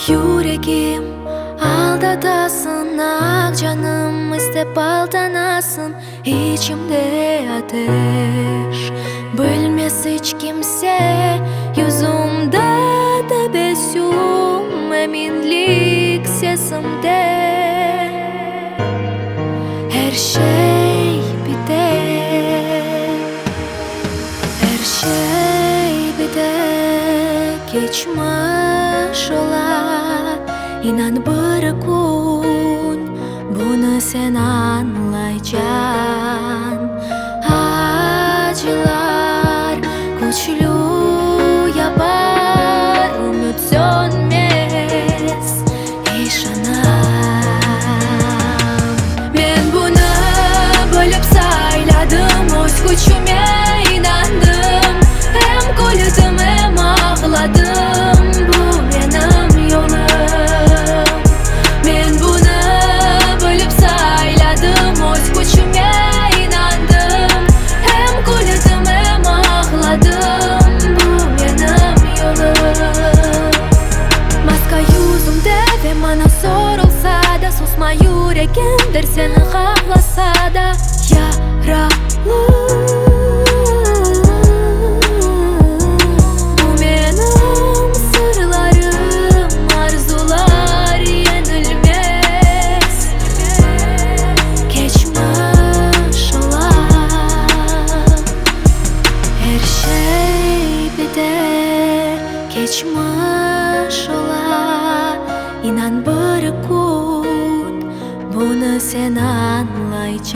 Yüreğim aldatasın, ak canım istep aldanasın. İçimde ateş bölmez hiç kimse, yüzümde tebessüm, eminlik sesimde. Her şey biter, her şey biter, geçmiş olar. İnan bir gün bunu sen anlayacaksın. Acılar güçlü yapar, umut sönmez işanam. Ben bunu bölüp sayladım, öz gücüme inandım. Hem güldüm hem ağladım, bu benim yolum. Ben bunu bölüp sayladım, öz gücüme inandım. Hem güldüm hem ağladım, bu benim yolum. Maska yüzümde ve bana sorulsa da, susma yüreğimdir seni ağlasa da. Yaralı, bu benim sırlarım, arzular yenilmez. Geçmiş olar, her şey biter, geçmiş olar. İnan bir gün bunu sen anlayacaksın.